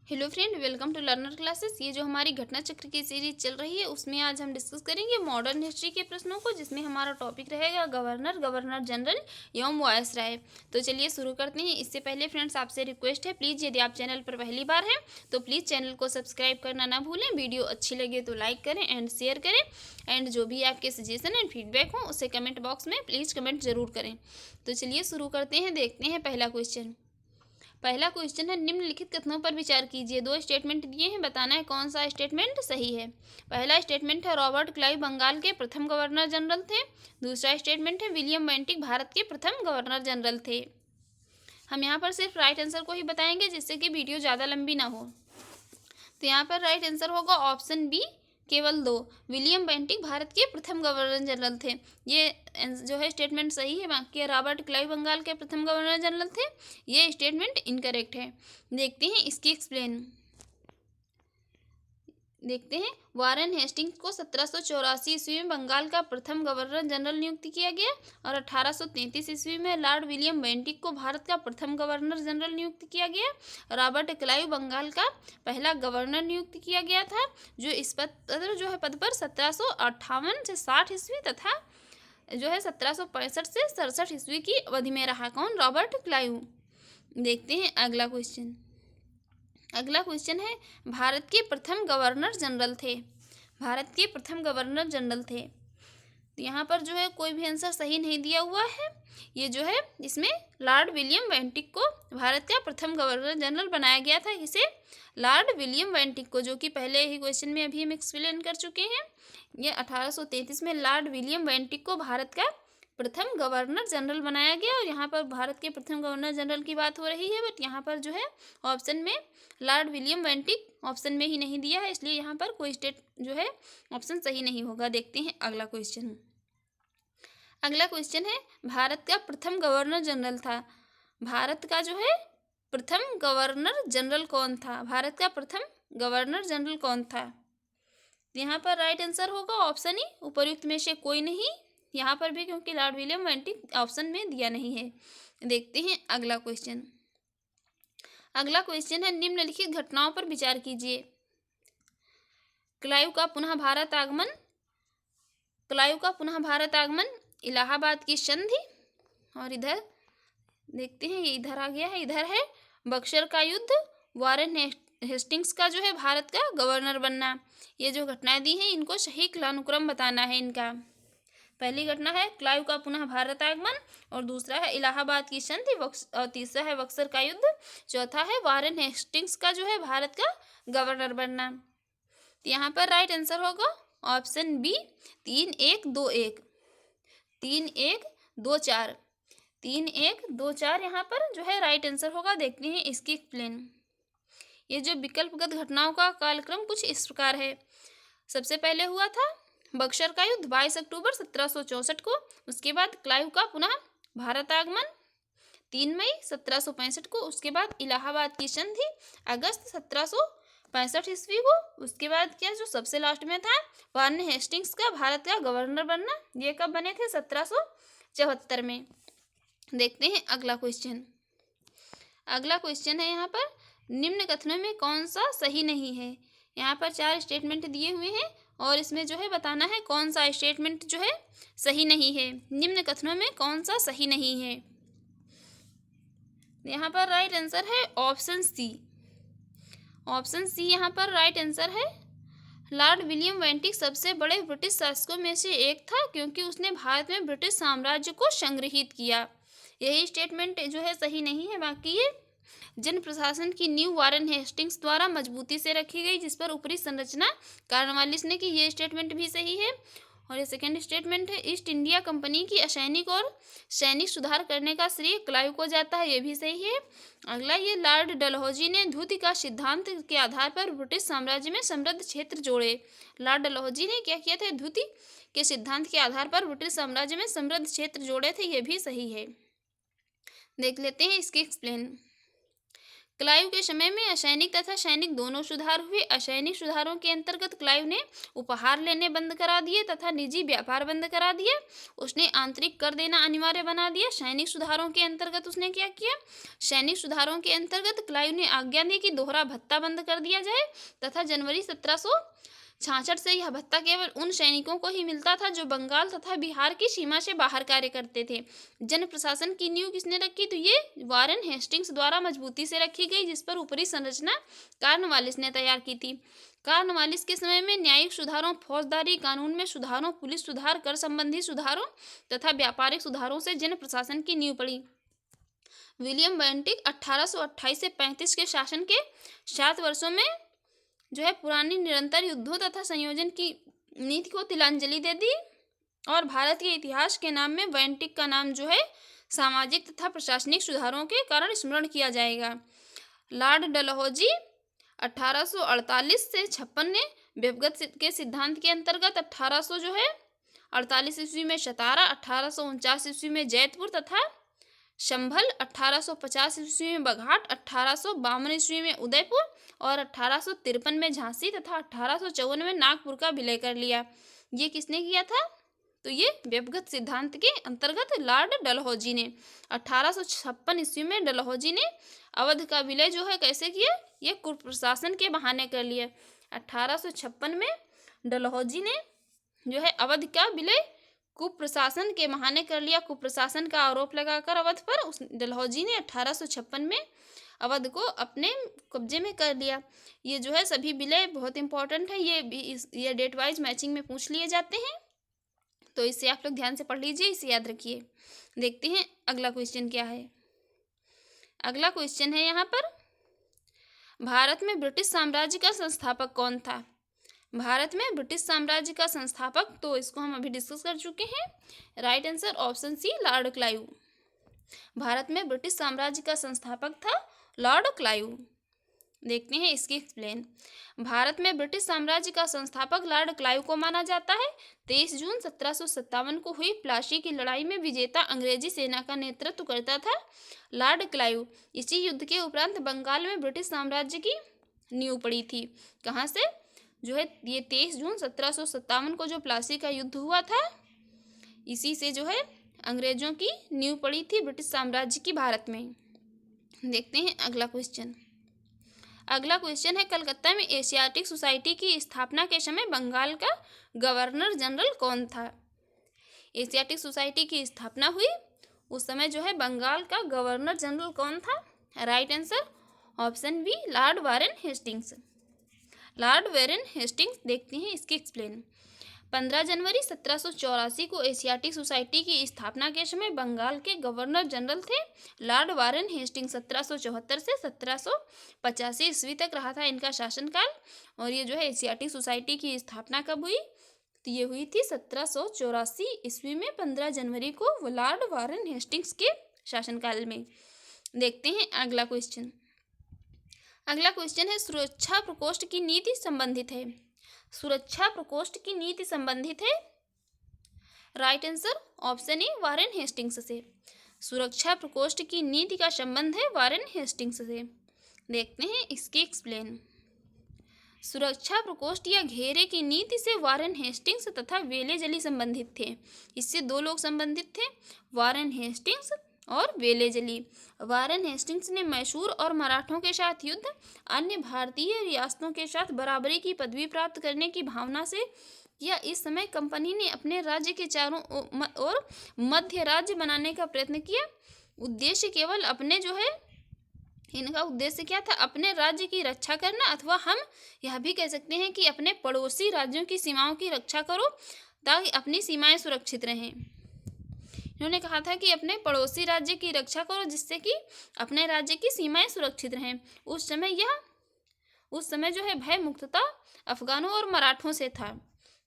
Hello friend, welcome to learner classes. ये जो हमारी घटना चक्र की सीरीज चल रही है उसमें आज हम डिस्कस करेंगे मॉडर्न हिस्ट्री के प्रश्नों को, जिसमें हमारा टॉपिक रहेगा गवर्नर, गवर्नर जनरल एवं वायसराय। तो चलिए शुरू करते हैं। इससे पहले फ्रेंड्स आपसे रिक्वेस्ट है, प्लीज़ यदि आप चैनल पर पहली बार हैं तो प्लीज़ चैनल को सब्सक्राइब करना ना भूलें। वीडियो अच्छी लगे तो लाइक करें एंड शेयर करें, एंड जो भी आपके सजेशन एंड फीडबैक हो उसे कमेंट बॉक्स में प्लीज़ कमेंट जरूर करें। तो चलिए शुरू करते हैं। देखते हैं पहला क्वेश्चन है, निम्नलिखित कथनों पर विचार कीजिए। दो स्टेटमेंट दिए हैं, बताना है कौन सा स्टेटमेंट सही है। पहला स्टेटमेंट है, रॉबर्ट क्लाइव बंगाल के प्रथम गवर्नर जनरल थे। दूसरा स्टेटमेंट है, विलियम बेंटिक भारत के प्रथम गवर्नर जनरल थे। हम यहाँ पर सिर्फ राइट आंसर को ही बताएंगे, जिससे कि वीडियो ज़्यादा लंबी ना हो। तो यहाँ पर राइट आंसर होगा ऑप्शन बी, केवल दो। विलियम बेंटिक भारत के प्रथम गवर्नर जनरल थे, ये जो है स्टेटमेंट सही है। बाकी रॉबर्ट क्लाइव बंगाल के प्रथम गवर्नर जनरल थे, ये स्टेटमेंट इनकरेक्ट है। देखते हैं इसकी एक्सप्लेन। देखते हैं, वारेन हेस्टिंग्स को 1784 ईस्वी में बंगाल का प्रथम गवर्नर जनरल नियुक्त किया गया, और 1833 ईस्वी में लॉर्ड विलियम बेंटिक को भारत का प्रथम गवर्नर जनरल नियुक्त किया गया। रॉबर्ट क्लाइव बंगाल का पहला गवर्नर नियुक्त किया गया था, जो इस पद पर 1758 से 60 ईस्वी तथा जो है 1765 से 67 ईस्वी की अवधि में रहा। कौन? Robert Clive. देखते हैं अगला क्वेश्चन है, भारत के प्रथम गवर्नर जनरल थे। भारत के प्रथम गवर्नर जनरल थे। तो यहाँ पर जो है कोई भी आंसर सही नहीं दिया हुआ है। ये जो है इसमें लॉर्ड विलियम बेंटिक को भारत का प्रथम गवर्नर जनरल बनाया गया था। इसे लॉर्ड विलियम बेंटिक को, जो कि पहले ही क्वेश्चन में अभी हम एक्सप्लेन कर चुके हैं, ये 1833 में लॉर्ड विलियम बेंटिक को भारत का प्रथम गवर्नर जनरल बनाया गया। और यहाँ पर भारत के प्रथम गवर्नर जनरल की बात हो रही है, बट यहाँ पर जो है ऑप्शन में लॉर्ड विलियम बेंटिक ऑप्शन में ही नहीं दिया है, इसलिए यहाँ पर कोई स्टेट जो है ऑप्शन सही नहीं होगा। देखते हैं अगला क्वेश्चन है, भारत का प्रथम गवर्नर जनरल था। भारत का जो है प्रथम गवर्नर जनरल कौन था? भारत का प्रथम गवर्नर जनरल कौन था? यहाँ पर राइट आंसर होगा ऑप्शन ई, उपर्युक्त में से कोई नहीं। यहाँ पर भी क्योंकि लॉर्ड विलियम बेंटिक ऑप्शन में दिया नहीं है। देखते हैं अगला क्वेश्चन है, निम्नलिखित घटनाओं पर विचार कीजिए। क्लाइव का पुनः भारत आगमन, इलाहाबाद की संधि, और इधर देखते हैं, ये इधर आ गया है, इधर है बक्सर का युद्ध, वारेन हेस्टिंग्स का जो है भारत का गवर्नर बनना। ये जो घटनाएं दी हैं इनको सही कालानुक्रम बताना है इनका। पहली घटना है क्लाइव का पुनः भारत आगमन, और दूसरा है इलाहाबाद की संधि, और तीसरा है बक्सर का युद्ध, चौथा है वारेन हेस्टिंग्स का जो है भारत का गवर्नर बनना। तो यहाँ पर राइट आंसर होगा ऑप्शन बी, 3121, 3124, 3124 यहाँ पर जो है राइट आंसर होगा। देखते हैं इसकी एक्सप्लेन। ये जो विकल्पगत घटनाओं का कालक्रम कुछ इस प्रकार है। सबसे पहले हुआ था बक्सर का युद्ध 22 अक्टूबर 1764 को। उसके बाद क्लाइव का पुनः भारत आगमन 3 मई 1765 को। उसके बाद इलाहाबाद की संधि अगस्त 1765 ईस्वी को। उसके बाद क्या जो सबसे लास्ट में था, वारेन हेस्टिंग्स का भारत का गवर्नर बनना। ये कब बने थे? 1774 में। देखते हैं अगला क्वेश्चन है यहाँ पर, निम्न कथनों में कौन सा सही नहीं है। यहाँ पर 4 स्टेटमेंट दिए हुए हैं, और इसमें जो है बताना है कौन सा स्टेटमेंट जो है सही नहीं है। निम्न कथनों में कौन सा सही नहीं है? यहाँ पर राइट आंसर है ऑप्शन सी। यहाँ पर राइट आंसर है। लॉर्ड विलियम बेंटिक सबसे बड़े ब्रिटिश शासकों में से एक था, क्योंकि उसने भारत में ब्रिटिश साम्राज्य को संग्रहित किया। यही स्टेटमेंट जो है सही नहीं है। बाकी ये जन प्रशासन की नींव वारेन हेस्टिंग्स द्वारा मजबूती से रखी गई, जिस पर ऊपरी संरचना कॉर्नवालिस ने की। ये स्टेटमेंट भी सही है। और ये सेकंड स्टेटमेंट है, ईस्ट इंडिया कंपनी की असैनिक और सैनिक सुधार करने का श्रेय क्लाइव को जाता है। ये भी सही है। अगला, ये लॉर्ड डलहौजी ने धुति का सिद्धांत के आधार पर ब्रिटिश साम्राज्य में समृद्ध क्षेत्र जोड़े। लॉर्ड डलहौजी ने क्या किया था? धुति के सिद्धांत के आधार पर ब्रिटिश साम्राज्य में समृद्ध क्षेत्र जोड़े थे। ये भी सही है। देख लेते हैं इसकी एक्सप्लेन। क्लाइव के समय में असैनिक तथा सैनिक दोनों सुधार हुए। असैनिक सुधारों के अंतर्गत क्लाइव ने उपहार लेने बंद करा दिए तथा निजी व्यापार बंद करा दिया। उसने आंतरिक कर देना अनिवार्य बना दिया। सैनिक सुधारों के अंतर्गत उसने क्या किया? सैनिक सुधारों के अंतर्गत क्लाइव ने आज्ञा दी कि दोहरा भत्ता बंद कर दिया जाए तथा जनवरी 1766 से यह भत्ता केवल उन सैनिकों को ही मिलता था जो बंगाल तथा बिहार की सीमा से बाहर कार्य करते थे। जन प्रशासन की नींव किसने रखी? तो ये वारेन हेस्टिंग्स द्वारा मजबूती से रखी गई, जिस पर ऊपरी संरचना कॉर्नवालिस ने तैयार की थी। कॉर्नवालिस के समय में न्यायिक सुधारों, फौजदारी कानून में सुधारों, पुलिस सुधार, कर संबंधी सुधारों तथा व्यापारिक सुधारों से जन प्रशासन की नींव पड़ी। विलियम बेंटिक 1828 से 35 के शासन के 7 वर्षों में जो है पुरानी निरंतर युद्धों तथा संयोजन की नीति को तिलांजलि दे दी और भारत के इतिहास के नाम में बेंटिक का नाम जो है सामाजिक तथा प्रशासनिक सुधारों के कारण स्मरण किया जाएगा। लॉर्ड डलहौजी 1848 से 56 ने व्यवगत के सिद्धांत के अंतर्गत 1800 जो है 48 ईस्वी में सतारा, 1849 ईस्वी में जैतपुर तथा संभल, 1850 ईस्वी में बघाट, 1852 ईस्वी में उदयपुर और 1853 में झांसी तथा 1854 में नागपुर का विलय कर लिया। ये किसने किया था? तो ये व्यवगत सिद्धांत के अंतर्गत लॉर्ड डलहौजी ने 1856 ईस्वी में डलहौजी ने अवध का विलय जो है कैसे किया? ये कुप्रशासन के बहाने कर लिया। 1856 में डलहौजी ने जो है अवध का विलय कुप्रशासन के बहाने कर लिया। कुप्रशासन का आरोप लगाकर अवध पर उस डलहौजी ने 1856 में अवध को अपने कब्जे में कर लिया। ये जो है सभी विलय बहुत इंपॉर्टेंट है, ये डेट वाइज मैचिंग में पूछ लिए जाते हैं, तो इसे आप लोग ध्यान से पढ़ लीजिए, इसे याद रखिए। देखते हैं अगला क्वेश्चन क्या है। अगला क्वेश्चन है यहाँ पर, भारत में ब्रिटिश साम्राज्य का संस्थापक कौन था? भारत में ब्रिटिश साम्राज्य का संस्थापक, तो इसको हम अभी डिस्कस कर चुके हैं। Right answer option C, Lord Clive. भारत में ब्रिटिश साम्राज्य का संस्थापक था लॉर्ड क्लाइव। देखते हैं इसकी एक्सप्लेन। भारत में ब्रिटिश साम्राज्य का संस्थापक लॉर्ड क्लाइव को माना जाता है। 23 जून 1757 को हुई प्लासी की लड़ाई में विजेता अंग्रेजी सेना का नेतृत्व करता था लॉर्ड क्लाइव। इसी युद्ध के उपरांत बंगाल में ब्रिटिश साम्राज्य की नींव पड़ी थी। कहाँ से? जो है ये 23 जून 1757 को जो प्लासी का युद्ध हुआ था, इसी से जो है अंग्रेजों की नींव पड़ी थी ब्रिटिश साम्राज्य की भारत में। देखते हैं अगला क्वेश्चन। अगला क्वेश्चन है, कलकत्ता में एशियाटिक सोसाइटी की स्थापना के समय बंगाल का गवर्नर जनरल कौन था? एशियाटिक सोसाइटी की स्थापना हुई उस समय जो है बंगाल का गवर्नर जनरल कौन था? Right answer option B, Lord Warren Hastings. Lord Warren Hastings. देखते हैं इसकी एक्सप्लेन। 15 जनवरी 1784 को एशियाटिक सोसाइटी की स्थापना के समय बंगाल के गवर्नर जनरल थे लॉर्ड वारेन हेस्टिंग्स। 1774 से 1785 ईस्वी तक रहा था इनका शासनकाल। और ये जो है एशियाटिक सोसाइटी की स्थापना कब हुई? तो ये हुई थी 1784 ईस्वी में 15 जनवरी को लॉर्ड वारेन हेस्टिंग्स के शासनकाल में। देखते हैं अगला क्वेश्चन। अगला क्वेश्चन है, सुरक्षा प्रकोष्ठ की नीति संबंधित है। सुरक्षा प्रकोष्ठ की नीति संबंधित है। Right answer option A, Warren Hastings से। सुरक्षा प्रकोष्ठ की नीति का संबंध है वारेन हेस्टिंग्स से। देखते हैं इसकी एक्सप्लेन। सुरक्षा प्रकोष्ठ या घेरे की नीति से वारेन हेस्टिंग्स तथा वेलेजली संबंधित थे। इससे दो लोग संबंधित थे, वारेन हेस्टिंग्स और वेलेजली। वारेन हेस्टिंग्स ने मैसूर और मराठों के साथ युद्ध, अन्य भारतीय रियासतों के साथ बराबरी की पदवी प्राप्त करने की भावना से किया। इस समय कंपनी ने अपने राज्य के चारों ओर मध्य राज्य बनाने का प्रयत्न किया। उद्देश्य केवल अपने जो है इनका उद्देश्य क्या था? अपने राज्य की रक्षा करना, अथवा हम यह भी कह सकते हैं कि अपने पड़ोसी राज्यों की सीमाओं की रक्षा करो ताकि अपनी सीमाएं सुरक्षित रहें। इन्होंने कहा था कि अपने पड़ोसी राज्य की रक्षा करो जिससे कि अपने राज्य की सीमाएं सुरक्षित रहें। उस समय जो है भय मुक्तता अफगानों और मराठों से था।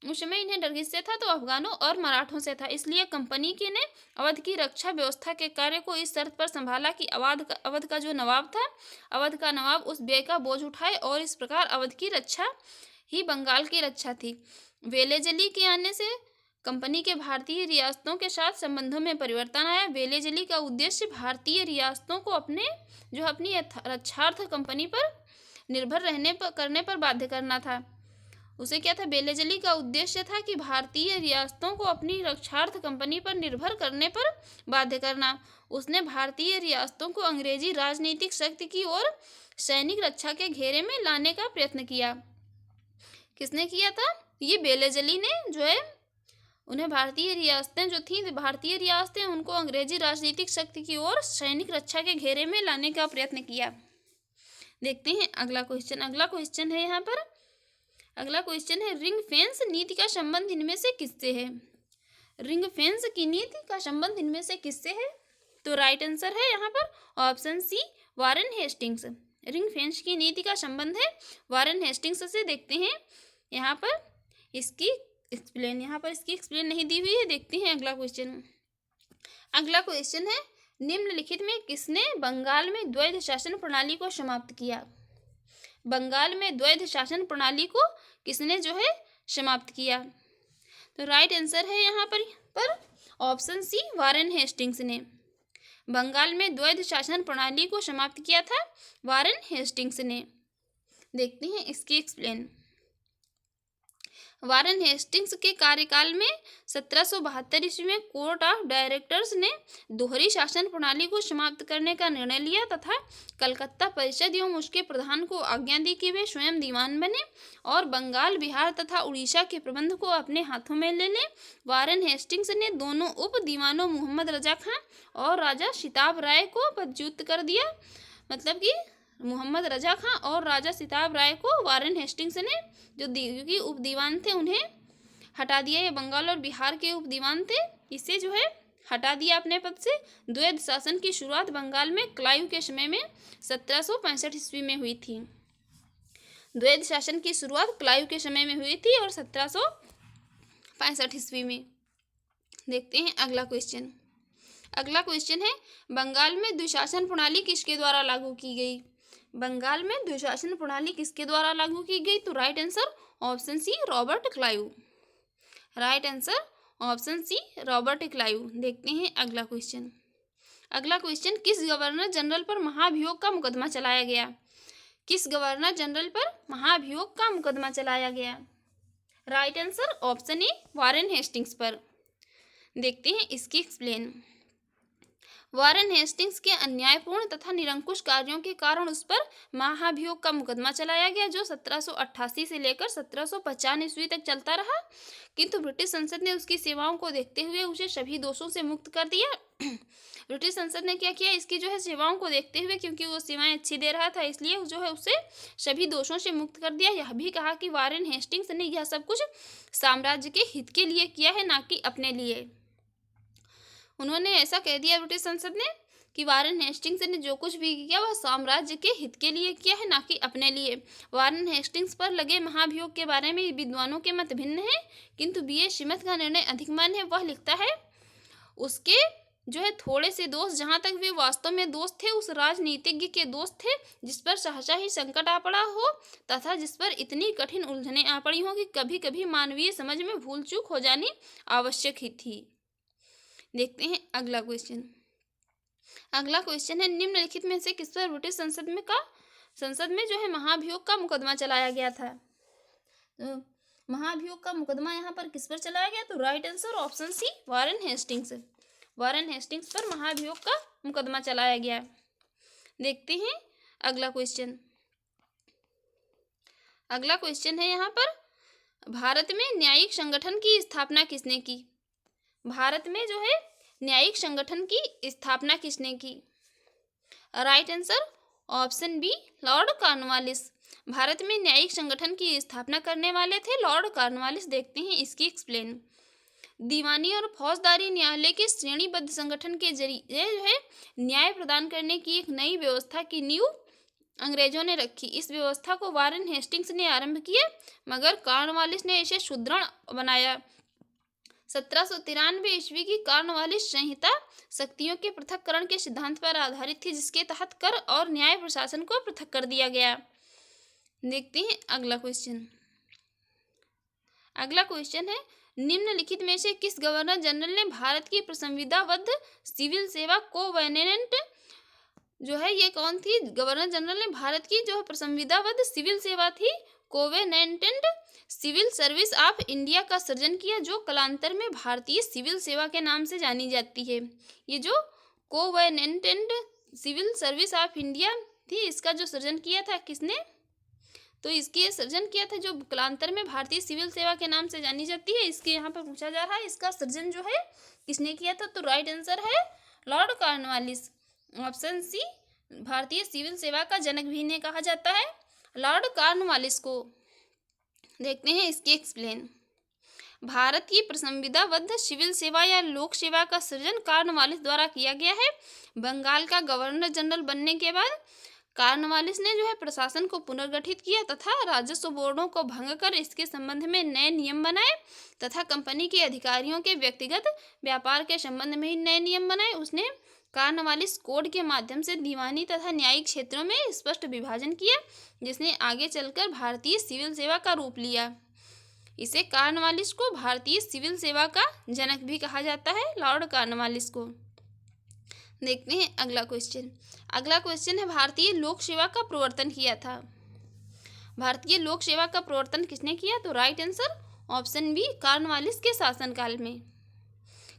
उस समय इन्हें डर किससे था? तो अफगानों और मराठों से था। इसलिए कंपनी की ने अवध की रक्षा व्यवस्था के कार्य को इस शर्त पर संभाला कि अवध का जो नवाब था, अवध का नवाब उस व्यय का बोझ उठाए, और इस प्रकार अवध की रक्षा ही बंगाल की रक्षा थी। वेलेजली के आने से कंपनी के भारतीय रियासतों के साथ संबंधों में परिवर्तन आया। बेलेजली का उद्देश्य भारतीय रियासतों को अपनी रक्षार्थ कंपनी पर निर्भर करने पर बाध्य करना था। उसे क्या था? बेलेजली का उद्देश्य था कि भारतीय रियासतों को अपनी रक्षार्थ कंपनी पर निर्भर करने पर बाध्य करना। उसने भारतीय रियासतों को अंग्रेजी राजनीतिक शक्ति की ओर सैनिक रक्षा के घेरे में लाने का प्रयत्न किया। किसने किया था? ये बेलेजली ने जो है उन्हें भारतीय रियासतें उनको अंग्रेजी राजनीतिक शक्ति की ओर सैनिक रक्षा के घेरे में लाने का प्रयत्न किया। देखते हैं अगला क्वेश्चन है यहाँ पर। अगला क्वेश्चन है, रिंग फेंस नीति का संबंध इनमें से किससे है? रिंग फेंस की नीति का संबंध इनमें से किससे है? तो राइट आंसर है यहाँ पर option C, Warren Hastings. Ring fence की नीति का संबंध है वारेन हेस्टिंग्स से। देखते हैं यहाँ पर इसकी एक्सप्लेन नहीं दी हुई है। देखते हैं अगला क्वेश्चन है, निम्नलिखित में किसने बंगाल में द्वैध शासन प्रणाली को समाप्त किया? बंगाल में द्वैध शासन प्रणाली को किसने जो है समाप्त किया? तो राइट आंसर है यहाँ पर ऑप्शन सी, वारेन हेस्टिंग्स ने। बंगाल में द्वैध शासन प्रणाली को समाप्त किया था वारेन हेस्टिंग्स ने। देखते हैं इसकी एक्सप्लेन। वारेन हेस्टिंग्स के कार्यकाल में 1772 ईस्वी में कोर्ट ऑफ डायरेक्टर्स ने दोहरी शासन प्रणाली को समाप्त करने का निर्णय लिया तथा कलकत्ता परिषद एवं उसके प्रधान को आज्ञा दी कि वे स्वयं दीवान बने और बंगाल, बिहार तथा उड़ीसा के प्रबंध को अपने हाथों में ले लें। वारेन हेस्टिंग्स ने दोनों उप दीवानों मोहम्मद रजा खां और राजा सिताब राय को पदच्युत कर दिया। मतलब कि मोहम्मद रजा खां और राजा सिताब राय को वारेन हेस्टिंग्स ने जो उप दीवान थे उन्हें हटा दिया। ये बंगाल और बिहार के उप दीवान थे, इसे जो है हटा दिया अपने पद से। द्वैध शासन की शुरुआत बंगाल में क्लाइव के समय में 1765 ईस्वी में हुई थी। द्वैध शासन की शुरुआत क्लाइव के समय में हुई थी और 1765 ईस्वी में। देखते हैं अगला क्वेश्चन है, बंगाल में द्विशासन प्रणाली किसके द्वारा लागू की गई? बंगाल में द्विशासन प्रणाली किसके द्वारा लागू की गई? तो right answer option C, Robert Clive. Right answer option C, Robert Clive. देखते हैं अगला क्वेश्चन, किस गवर्नर जनरल पर महाभियोग का मुकदमा चलाया गया? किस गवर्नर जनरल पर महाभियोग का मुकदमा चलाया गया? Right answer option A, Warren Hastings पर। देखते हैं इसकी एक्सप्लेन। वारेन हेस्टिंग्स के अन्यायपूर्ण तथा निरंकुश कार्यों के कारण उस पर महाभियोग का मुकदमा चलाया गया, जो 1788 से लेकर 1755 ईस्वी तक चलता रहा। किंतु ब्रिटिश संसद ने उसकी सेवाओं को देखते हुए उसे सभी दोषों से मुक्त कर दिया। ब्रिटिश संसद ने क्या किया? इसकी जो है सेवाओं को देखते हुए, क्योंकि वो सेवाएं अच्छी दे रहा था, इसलिए जो है उसे सभी दोषों से मुक्त कर दिया। यह भी कहा कि वारेन हेस्टिंग्स ने यह सब कुछ साम्राज्य के हित के लिए किया है, ना कि अपने लिए। उन्होंने ऐसा कह दिया ब्रिटिश संसद ने कि वारेन हेस्टिंग्स ने जो कुछ भी किया वह साम्राज्य के हित के लिए किया है, ना कि अपने लिए। वारेन हेस्टिंग्स पर लगे महाभियोग के बारे में विद्वानों के मत भिन्न है, किंतु B.A. श्रीमथ का निर्णय अधिक मान्य है। वह लिखता है उसके जो है थोड़े से दोष, जहाँ तक वे वास्तव में दोष थे, उस राजनीतिज्ञ के दोष थे जिस पर सहसा ही संकट आ पड़ा हो तथा जिस पर इतनी कठिन उलझनें आ पड़ी हो कि कभी कभी मानवीय समझ में भूल चूक हो जानी आवश्यक ही थी। देखते हैं अगला क्वेश्चन है, निम्नलिखित में से किस पर ब्रिटिश संसद में जो है महाभियोग का मुकदमा चलाया गया था? तो महाभियोग का मुकदमा यहाँ पर किस पर चलाया गया? तो right answer option C, Warren Hastings. Warren Hastings पर महाभियोग का मुकदमा चलाया गया। देखते हैं अगला क्वेश्चन है यहाँ पर, भारत में न्यायिक संगठन की स्थापना किसने की? भारत में जो है न्यायिक संगठन की स्थापना किसने की? Right answer option B, Lord Cornwallis. भारत में न्यायिक संगठन की स्थापना करने वाले थे लॉर्ड कॉर्नवालिस। देखते हैं इसकी एक्सप्लेन। दीवानी और फौजदारी न्यायालय के श्रेणीबद्ध संगठन के जरिए जो है न्याय प्रदान करने की एक नई व्यवस्था की नींव अंग्रेजों ने रखी। इस व्यवस्था को वारेन हेस्टिंग्स ने आरंभ किया, मगर कॉर्नवालिस ने इसे सुदृढ़ बनाया। 1793 ईस्वी की कॉर्नवालिस संहिता शक्तियों के पृथक्करण के सिद्धांत पर आधारित थी, जिसके तहत कर और न्याय प्रशासन को पृथक कर दिया गया। देखते हैं अगला क्वेश्चन है, निम्नलिखित में से किस गवर्नर जनरल ने भारत की प्रसंविधाबद्ध सिविल सेवा कोवेनेंट जो है, ये कौन थी? गवर्नर जनरल ने भारत की जो प्रसंविधाबद्ध सिविल सेवा थी कोवेनेंटेंट सिविल सर्विस ऑफ इंडिया का सृजन किया, जो कालांतर में भारतीय सिविल सेवा के नाम से जानी जाती है। ये जो कोवेनेंटेंट सिविल सर्विस ऑफ इंडिया थी, इसका जो सृजन किया था किसने? तो इसकी सृजन किया था जो कालांतर में भारतीय सिविल सेवा के नाम से जानी जाती है। इसके यहाँ पर पूछा जा रहा है इसका सृजन जो है किसने किया था? तो राइट आंसर है लॉर्ड कॉर्नवालिस। ऑप्शन सी, भारतीय सिविल सेवा का जनक भी इन्हें कहा जाता है, लॉर्ड कॉर्नवालिस को। देखते हैं इसके एक्सप्लेन। भारत की प्रसंविधाबद्ध सिविल सेवा या लोक सेवा का सृजन कॉर्नवालिस द्वारा किया गया है। बंगाल का गवर्नर जनरल बनने के बाद कॉर्नवालिस ने जो है प्रशासन को पुनर्गठित किया तथा राजस्व बोर्डों को भंग कर इसके संबंध में नए नियम बनाए तथा कंपनी के अधिकारियों के व्यक्तिगत व्यापार के संबंध में ही नए नियम बनाए। उसने कॉर्नवालिस कोड के माध्यम से दीवानी तथा न्यायिक क्षेत्रों में स्पष्ट विभाजन किया, जिसने आगे चलकर भारतीय सिविल सेवा का रूप लिया। इसे कॉर्नवालिस को भारतीय सिविल सेवा का जनक भी कहा जाता है, लॉर्ड कॉर्नवालिस को। देखते हैं अगला क्वेश्चन। अगला क्वेश्चन है भारतीय लोक सेवा का प्रवर्तन किया था। भारतीय लोक सेवा का प्रवर्तन किसने किया? तो right answer option B, Cornwallis के शासनकाल में।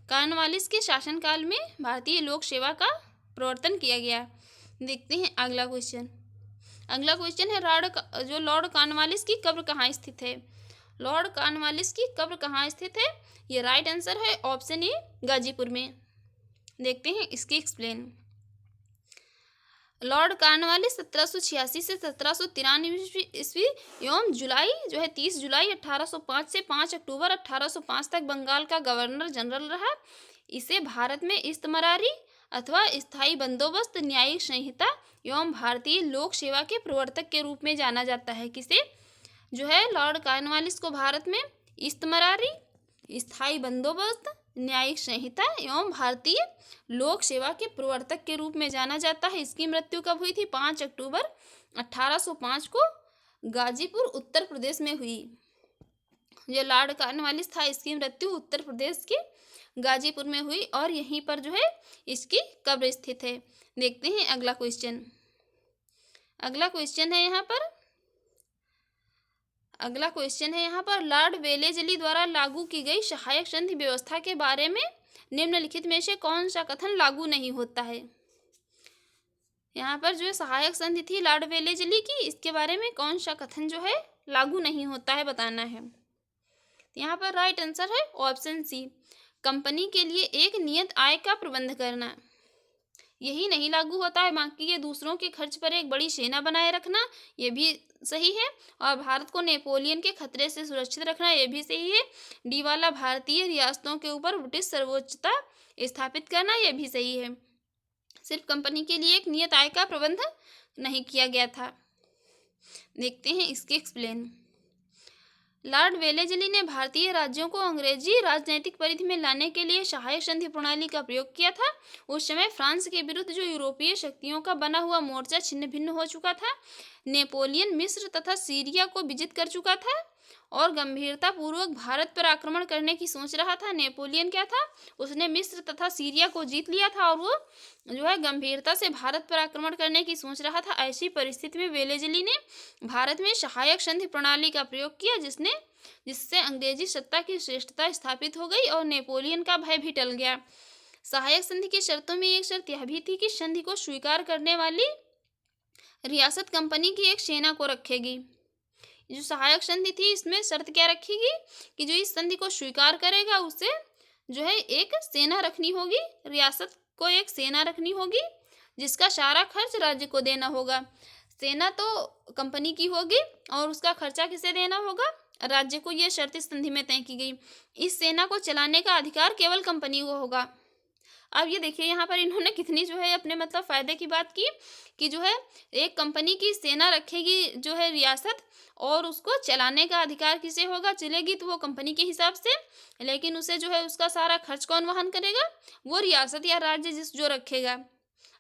कॉर्नवालिस के शासनकाल में भारतीय लोक सेवा का प्रवर्तन किया गया। देखते हैं अगला क्वेश्चन। अगला क्वेश्चन है लॉर्ड कॉर्नवालिस की कब्र कहाँ स्थित है? लॉर्ड कॉर्नवालिस की कब्र कहाँ स्थित है? ये राइट आंसर है ऑप्शन ए, गाजीपुर में। देखते हैं इसके एक्सप्लेन। लॉर्ड कॉर्नवालिस 1786 से 1793 ईस्वी एवं जुलाई जो है 30 जुलाई 1805 से 5 अक्टूबर 1805 तक बंगाल का गवर्नर जनरल रहा। इसे भारत में इस्तमरारी अथवा स्थायी बंदोबस्त, न्यायिक संहिता एवं भारतीय लोक सेवा के प्रवर्तक के रूप में जाना जाता है। किसे जो है लॉर्ड कॉर्नवालिस को भारत में इस्तमरारी, स्थायी बंदोबस्त, न्यायिक संहिता एवं भारतीय लोक सेवा के प्रवर्तक के रूप में जाना जाता है। इसकी मृत्यु कब हुई थी? 5 अक्टूबर 1805 को गाजीपुर उत्तर प्रदेश में हुई। जो लॉर्ड कॉर्नवालिस था इसकी मृत्यु उत्तर प्रदेश के गाजीपुर में हुई और यहीं पर जो है इसकी कब्र स्थित है। देखते हैं अगला क्वेश्चन। अगला क्वेश्चन है यहाँ पर लॉर्ड वेलेजली द्वारा लागू की गई सहायक संधि व्यवस्था के बारे में निम्नलिखित में से कौन सा कथन लागू नहीं होता है? यहाँ पर जो सहायक संधि थी लॉर्ड वेलेजली की, इसके बारे में कौन सा कथन जो है लागू नहीं होता है बताना है। यहाँ पर राइट आंसर है ऑप्शन सी, कंपनी के लिए एक नियत आय का प्रबंध करना। यही नहीं लागू होता है, बाकी ये दूसरों के खर्च पर एक बड़ी सेना बनाए रखना ये भी सही है, और भारत को नेपोलियन के खतरे से सुरक्षित रखना ये भी सही है। डी वाला भारतीय रियासतों के ऊपर ब्रिटिश सर्वोच्चता स्थापित करना ये भी सही है। सिर्फ कंपनी के लिए एक नियत आय का प्रबंध नहीं किया गया था। देखते हैं इसके एक्सप्लेन। लॉर्ड वेलेजली ने भारतीय राज्यों को अंग्रेजी राजनीतिक परिधि में लाने के लिए सहायक संधि प्रणाली का प्रयोग किया था। उस समय फ्रांस के विरुद्ध जो यूरोपीय शक्तियों का बना हुआ मोर्चा छिन्न भिन्न हो चुका था। नेपोलियन मिस्र तथा सीरिया को विजित कर चुका था और गंभीरतापूर्वक भारत पर आक्रमण करने की सोच रहा था। नेपोलियन क्या था, उसने मिस्र तथा सीरिया को जीत लिया था और वो जो है गंभीरता से भारत पर आक्रमण करने की सोच रहा था। ऐसी परिस्थिति में वेलेजली ने भारत में सहायक संधि प्रणाली का प्रयोग किया, जिससे अंग्रेजी सत्ता की श्रेष्ठता स्थापित हो गई और नेपोलियन का भय भी टल गया। सहायक संधि की शर्तों में एक शर्त यह भी थी कि संधि को स्वीकार करने वाली रियासत कंपनी की एक सेना को रखेगी। जो सहायक संधि थी इसमें शर्त क्या रखेगी कि जो इस संधि को स्वीकार करेगा उसे जो है एक सेना रखनी होगी, रियासत को एक सेना रखनी होगी जिसका सारा खर्च राज्य को देना होगा। सेना तो कंपनी की होगी और उसका खर्चा किसे देना होगा? राज्य को। यह शर्त इस संधि में तय की गई। इस सेना को चलाने का अधिकार केवल कंपनी को होगा। अब ये देखिए यहाँ पर इन्होंने कितनी जो है अपने मतलब फ़ायदे की बात की कि जो है एक कंपनी की सेना रखेगी जो है रियासत, और उसको चलाने का अधिकार किसे होगा? चलेगी तो वो कंपनी के हिसाब से, लेकिन उसे जो है उसका सारा खर्च कौन वहन करेगा? वो रियासत या राज्य जो रखेगा।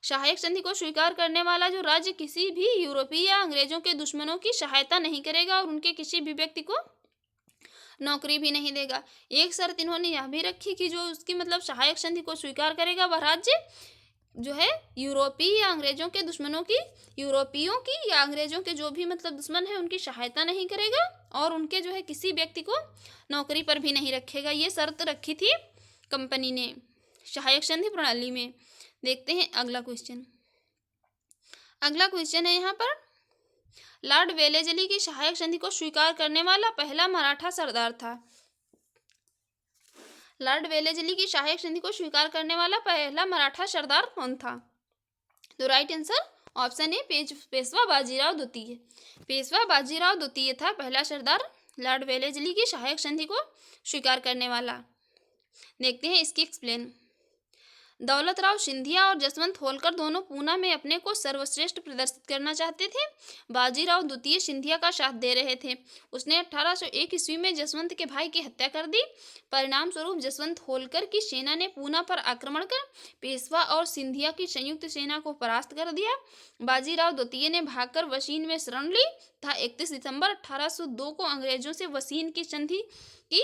सहायक संधि को स्वीकार करने वाला जो राज्य किसी भी यूरोपीय या अंग्रेजों के दुश्मनों की सहायता नहीं करेगा और उनके किसी भी व्यक्ति को नौकरी भी नहीं देगा। एक शर्त इन्होंने यह भी रखी कि जो उसकी मतलब सहायक संधि को स्वीकार करेगा वह राज्य जो है यूरोपीय या अंग्रेजों के दुश्मनों की, यूरोपियों की या अंग्रेजों के जो भी मतलब दुश्मन है उनकी सहायता नहीं करेगा और उनके जो है किसी व्यक्ति को नौकरी पर भी नहीं रखेगा। ये शर्त रखी थी कंपनी ने सहायक संधि प्रणाली में। देखते हैं अगला क्वेश्चन। अगला क्वेश्चन है यहाँ पर, लॉर्ड वेलेजली की सहायक संधि को स्वीकार करने वाला पहला मराठा सरदार था। लॉर्ड वेलेजली की सहायक संधि को स्वीकार करने वाला पहला मराठा सरदार कौन था? तो right answer option A Peshwa Bajirao द्वितीय। पेशवा बाजीराव द्वितीय था पहला सरदार लॉर्ड वेलेजली की सहायक संधि को स्वीकार करने वाला। देखते हैं इसकी एक्सप्लेन। दौलत राव सिंधिया और जसवंत होलकर दोनों पूना में अपने को सर्वश्रेष्ठ प्रदर्शित करना चाहते थे। बाजीराव द्वितीय सिंधिया का साथ दे रहे थे। उसने 1801 ईस्वी में जसवंत के भाई की हत्या कर दी। परिणाम स्वरूप जसवंत होलकर की सेना ने पूना पर आक्रमण कर पेशवा और सिंधिया की संयुक्त सेना को परास्त कर दिया। बाजीराव द्वितीय ने भागकर वसीन में शरण ली तथा 31 दिसंबर 1802 को अंग्रेजों से वसीन की संधि की।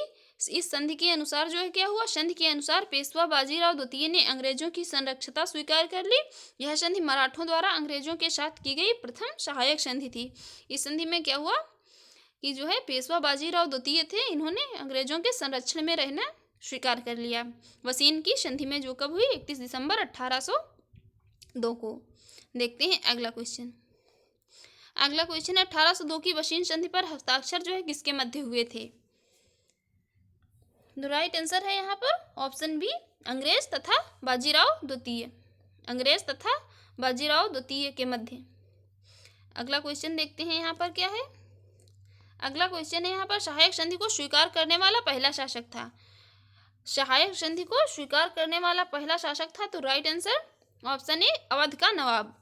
इस संधि के अनुसार जो है क्या हुआ, संधि के अनुसार पेशवा बाजीराव द्वितीय ने अंग्रेजों की संरक्षता स्वीकार कर ली। यह संधि मराठों द्वारा अंग्रेजों के साथ की गई प्रथम सहायक संधि थी। इस संधि में क्या हुआ कि जो है पेशवा बाजीराव द्वितीय थे, इन्होंने अंग्रेजों के संरक्षण में रहना स्वीकार कर लिया। वसीन की संधि में जो कब हुई, 31 दिसंबर 1802 को। देखते हैं अगला क्वेश्चन। अगला क्वेश्चन है 1802 की वसीन संधि पर हस्ताक्षर जो है किसके मध्य हुए थे? राइट आंसर है यहाँ पर ऑप्शन बी, अंग्रेज तथा बाजीराव द्वितीय। अंग्रेज तथा बाजीराव द्वितीय के मध्य। अगला क्वेश्चन देखते हैं यहाँ पर क्या है। अगला क्वेश्चन है यहाँ पर, सहायक संधि को स्वीकार करने वाला पहला शासक था। सहायक संधि को स्वीकार करने वाला पहला शासक था, तो right answer option A, Awadh का नवाब।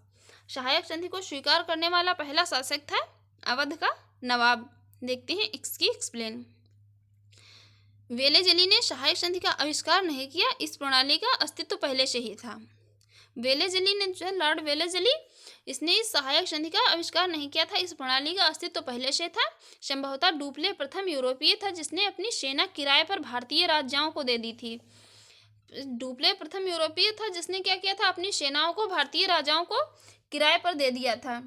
सहायक संधि को स्वीकार करने वाला पहला शासक था अवध का नवाब। देखते हैं इसकी एक्सप्लेन। वेलेजली ने सहायक संधि का आविष्कार नहीं किया, इस प्रणाली का अस्तित्व पहले से ही था। वेलेजली ने जो है लॉर्ड वेलेजली, इसने इस सहायक संधि का आविष्कार नहीं किया था, इस प्रणाली का अस्तित्व पहले से था। संभवतः डुप्ले प्रथम यूरोपीय था जिसने अपनी सेना किराए पर भारतीय राजाओं को दे दी थी। डुप्ले प्रथम यूरोपीय था जिसने क्या किया था, अपनी सेनाओं को भारतीय राजाओं को किराए पर दे दिया था।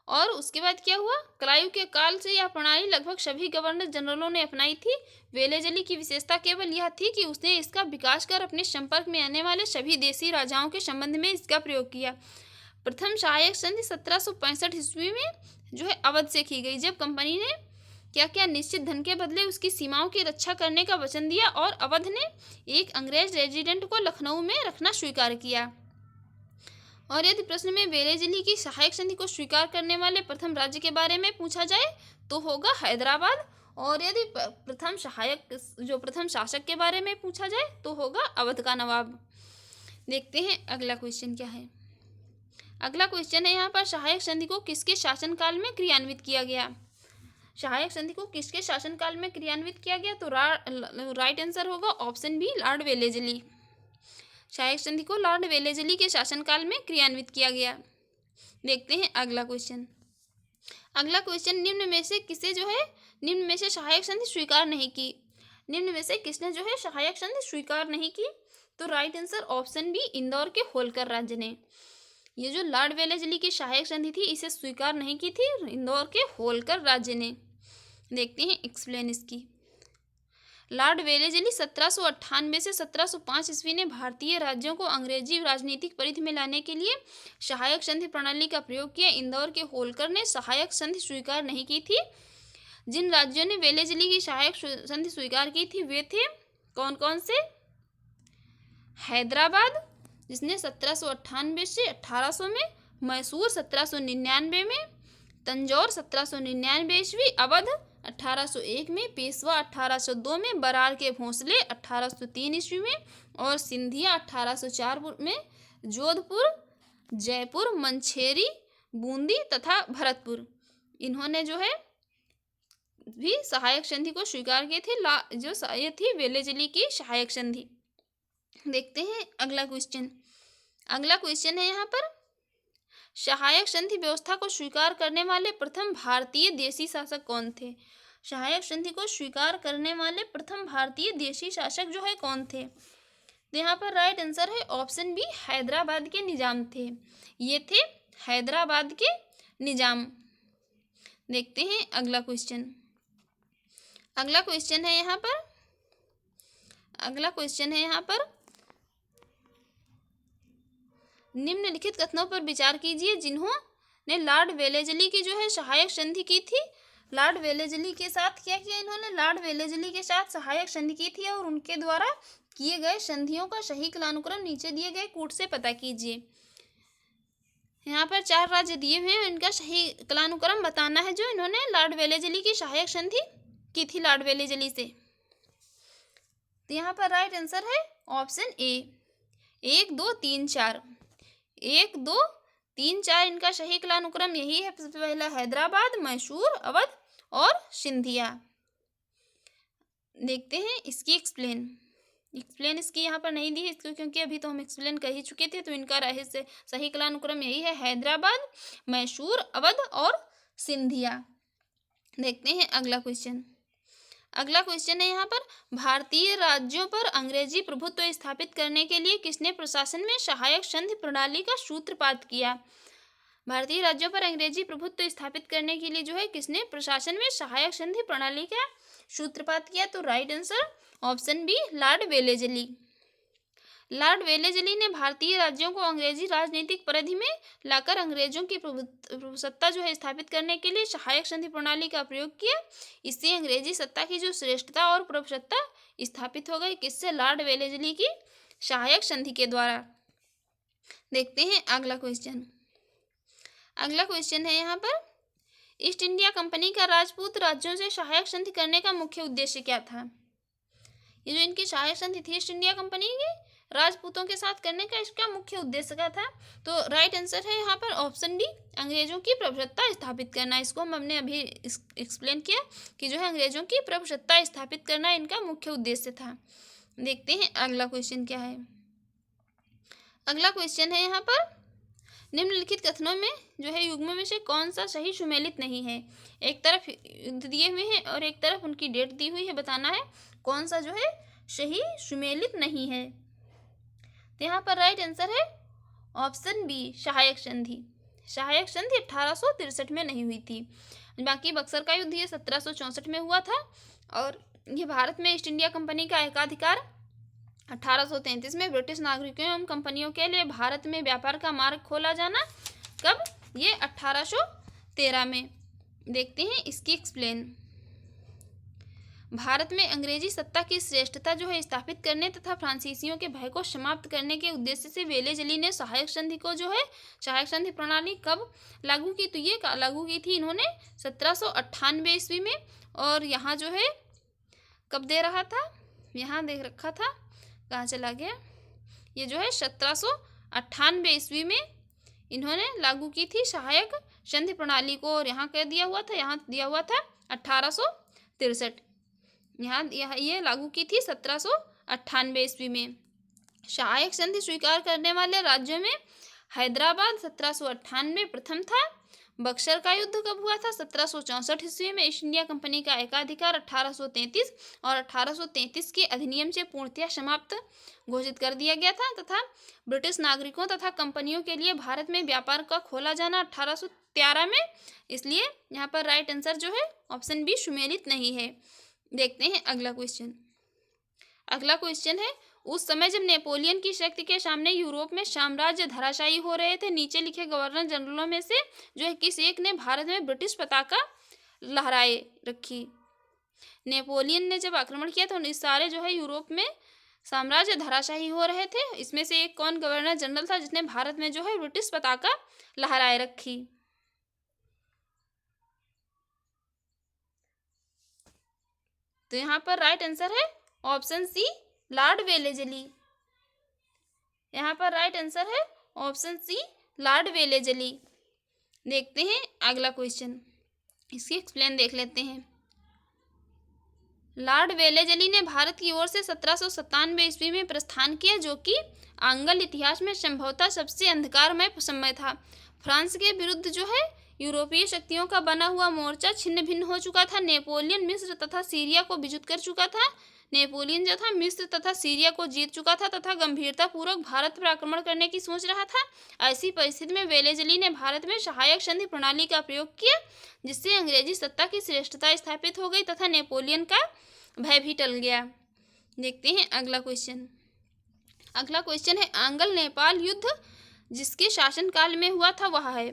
और उसके बाद क्या हुआ, क्लाइव के काल से यह प्रणाली लगभग सभी गवर्नर जनरलों ने अपनाई थी। वेलेजली की विशेषता केवल यह थी कि उसने इसका विकास कर अपने संपर्क में आने वाले सभी देसी राजाओं के संबंध में इसका प्रयोग किया। प्रथम सहायक संधि 1765 ईस्वी में जो है अवध से की गई, जब कंपनी ने क्या क्या निश्चित धन के बदले उसकी सीमाओं की रक्षा करने का वचन दिया और अवध ने एक अंग्रेज रेजिडेंट को लखनऊ में रखना स्वीकार किया। और यदि प्रश्न में वेलेजली की सहायक संधि को स्वीकार करने वाले प्रथम राज्य के बारे में पूछा जाए तो होगा हैदराबाद। और यदि प्रथम शासक के बारे में पूछा जाए तो होगा अवध का नवाब। देखते हैं अगला क्वेश्चन क्या है। अगला क्वेश्चन है यहाँ पर, सहायक संधि को किसके शासनकाल में क्रियान्वित किया गया? सहायक संधि को किसके शासनकाल में क्रियान्वित किया गया? तो राइट आंसर होगा ऑप्शन बी, लॉर्ड वेलेजली। सहायक संधि को लॉर्ड वेलेजली के शासनकाल में क्रियान्वित किया गया। देखते हैं अगला क्वेश्चन। अगला क्वेश्चन, निम्न में से सहायक संधि स्वीकार नहीं की। निम्न में से किसने जो है सहायक संधि स्वीकार नहीं की? तो right answer option B, Indore के होलकर राज्य ने। ये जो लॉर्ड वेलेजली की सहायक संधि थी इसे स्वीकार नहीं की थी इंदौर के होलकर राज्य ने। देखते हैं एक्सप्लेन इसकी। लॉर्ड वेलेजली 1798 से 1705 ईस्वी ने भारतीय राज्यों को अंग्रेजी राजनीतिक परिधि में लाने के लिए सहायक संधि प्रणाली का प्रयोग किया। इंदौर के होलकर ने सहायक संधि स्वीकार नहीं की थी। जिन राज्यों ने वेलेजली की सहायक संधि स्वीकार की थी वे थे कौन कौन से? हैदराबाद जिसने 1798 से 1800 में, मैसूर 1799 में, तंजौर 1799 ईस्वी, अवध 1801 में, पेशवा 1802 में, बरार के भोंसले 1803 ईस्वी में और सिंधिया 1804 में, जोधपुर, जयपुर, मंछेरी, बूंदी तथा भरतपुर, इन्होंने जो है भी सहायक संधि को स्वीकार किए थे। जो ये थी वेलेजली की सहायक संधि। देखते हैं अगला क्वेश्चन। अगला क्वेश्चन है यहाँ पर, सहायक संधि व्यवस्था को स्वीकार करने वाले प्रथम भारतीय देसी शासक कौन थे? सहायक संधि को स्वीकार करने वाले प्रथम भारतीय देशी शासक जो है कौन थे? तो यहाँ पर राइट आंसर है ऑप्शन बी, हैदराबाद के निजाम थे। ये थे हैदराबाद के निजाम। देखते हैं अगला क्वेश्चन। अगला क्वेश्चन है यहाँ पर निम्नलिखित कथनों पर विचार कीजिए जिन्होंने लॉर्ड वेलेस्ली की जो है सहायक संधि की थी। लॉर्ड वेलेस्ली के साथ क्या किया इन्होंने? लॉर्ड वेलेस्ली के साथ सहायक संधि की थी और उनके द्वारा किए गए संधियों का सही कालानुक्रम नीचे दिए गए कूट से पता कीजिए। यहाँ पर 4 राज्य दिए हुए हैं, इनका सही कालानुक्रम बताना है जो इन्होंने लॉर्ड वेलेस्ली की सहायक संधि की थी लॉर्ड वेलेस्ली से। तो यहाँ पर राइट आंसर है ऑप्शन ए, 1 2 3 4। 1 2 3 4 इनका सही कालानुक्रम यही है। सबसे पहला हैदराबाद, मैसूर, अवध और सिंधिया। देखते हैं इसकी एक्सप्लेन इसकी यहाँ पर नहीं दी है इसको, क्योंकि अभी तो हम एक्सप्लेन कर ही चुके थे। तो इनका रहस्य सही कालानुक्रम यही है, हैदराबाद, मैसूर, अवध और सिंधिया। देखते हैं अगला क्वेश्चन है यहाँ पर, भारतीय राज्यों पर अंग्रेजी प्रभुत्व स्थापित करने के लिए किसने प्रशासन में सहायक संधि प्रणाली का सूत्रपात किया? भारतीय राज्यों पर अंग्रेजी प्रभुत्व स्थापित करने के लिए जो है किसने प्रशासन में सहायक संधि प्रणाली का सूत्रपात किया? तो right answer option B, Lord Wellesley. Lord Wellesley ने भारतीय राज्यों को अंग्रेजी राजनीतिक परिधि में लाकर अंग्रेजों की प्रभुसत्ता जो है स्थापित करने के लिए सहायक संधि प्रणाली का प्रयोग किया। इससे अंग्रेजी सत्ता की जो श्रेष्ठता और प्रभुसत्ता स्थापित हो गई, किससे? लॉर्ड वेलेस्ली की सहायक संधि के द्वारा। देखते हैं अगला क्वेश्चन है यहाँ पर, ईस्ट इंडिया कंपनी का राजपूत राज्यों से सहायक संधि करने का मुख्य उद्देश्य क्या था? ये जो इनकी सहायक संधि थी ईस्ट इंडिया कंपनी की राजपूतों के साथ करने का, इसका मुख्य उद्देश्य क्या था? तो राइट आंसर है यहाँ पर ऑप्शन डी, अंग्रेजों की प्रभुसत्ता स्थापित करना। इसको हमने अभी एक्सप्लेन किया कि जो है अंग्रेजों की प्रभुसत्ता स्थापित करना इनका मुख्य उद्देश्य था। देखते हैं अगला क्वेश्चन क्या है। अगला क्वेश्चन है यहाँ पर, निम्नलिखित कथनों में जो है युग्म में से कौन सा सही सुमेलित नहीं है? एक तरफ दिए हुए हैं और एक तरफ उनकी डेट दी हुई है, बताना है कौन सा जो है सही सुमेलित नहीं है। तो यहाँ पर राइट आंसर है ऑप्शन बी, सहायक संधि। सहायक संधि 1863 में नहीं हुई थी। बाकी बक्सर का युद्ध ये 1764 में हुआ था और ये भारत में ईस्ट इंडिया कंपनी का एकाधिकार 1833 में ब्रिटिश नागरिकों एवं कंपनियों के लिए भारत में व्यापार का मार्ग खोला जाना, कब? ये 1813 में। देखते हैं इसकी एक्सप्लेन। भारत में अंग्रेजी सत्ता की श्रेष्ठता जो है स्थापित करने तथा फ्रांसीसियों के भय को समाप्त करने के उद्देश्य से वेलेस्ली ने सहायक संधि को जो है सहायक संधि प्रणाली कब लागू की? तो ये लागू की थी इन्होंने 1798 ईस्वी में। और यहाँ जो है कब दे रहा था, यहाँ देख रखा था, कहाँ चला गया? ये जो है 1798 ईस्वी में इन्होंने लागू की थी सहायक संधि प्रणाली को। और यहाँ क्या दिया हुआ था? यहाँ दिया हुआ था 1863। यहाँ ये लागू की थी 1798 ईस्वी में। सहायक संधि स्वीकार करने वाले राज्यों में हैदराबाद 1798 प्रथम था। बक्सर का युद्ध कब हुआ था? 1764 ईस्वी में। ईस्ट इंडिया कंपनी का एकाधिकार 1833 और 1833 के अधिनियम से पूर्णतः समाप्त घोषित कर दिया गया था तथा ब्रिटिश नागरिकों तथा कंपनियों के लिए भारत में व्यापार का खोला जाना 1813 में। इसलिए यहाँ पर राइट आंसर जो है ऑप्शन बी, सुमेलित नहीं है। देखते हैं अगला क्वेश्चन है, उस समय जब नेपोलियन की शक्ति के सामने यूरोप में साम्राज्य धराशायी हो रहे थे, नीचे लिखे गवर्नर जनरलों में से जो है किस एक ने भारत में ब्रिटिश पताका लहराए रखी? नेपोलियन ने जब आक्रमण किया तो इस सारे जो है यूरोप में साम्राज्य धराशायी हो रहे थे, इसमें से एक कौन गवर्नर जनरल था जिसने भारत में जो है ब्रिटिश पताका लहराए रखी? तो यहाँ पर राइट आंसर है ऑप्शन सी, लॉर्ड वेलेस्ली। यहाँ पर राइट आंसर है ऑप्शन सी, लॉर्ड वेलेस्ली। देखते हैं अगला क्वेश्चन, इसकी एक्सप्लेन देख लेते हैं। लॉर्ड वेलेस्ली ने भारत की ओर से 1797 ईस्वी में प्रस्थान किया, जो कि आंग्ल इतिहास में संभवतः सबसे अंधकारमय समय था। फ्रांस के विरुद्ध जो है यूरोपीय शक्तियों का बना हुआ मोर्चा छिन्न भिन्न हो चुका था। नेपोलियन मिस्र तथा सीरिया को विजित कर चुका था। नेपोलियन जो था मिस्र तथा सीरिया को जीत चुका था तथा गंभीरतापूर्वक भारत पर आक्रमण करने की सोच रहा था। ऐसी परिस्थिति में वेलेज़ली ने भारत में सहायक संधि प्रणाली का प्रयोग किया, जिससे अंग्रेजी सत्ता की श्रेष्ठता स्थापित हो गई तथा नेपोलियन का भय भी टल गया। देखते हैं अगला क्वेश्चन। अगला क्वेश्चन है आंग्ल नेपाल युद्ध जिसके शासनकाल में हुआ था वह है।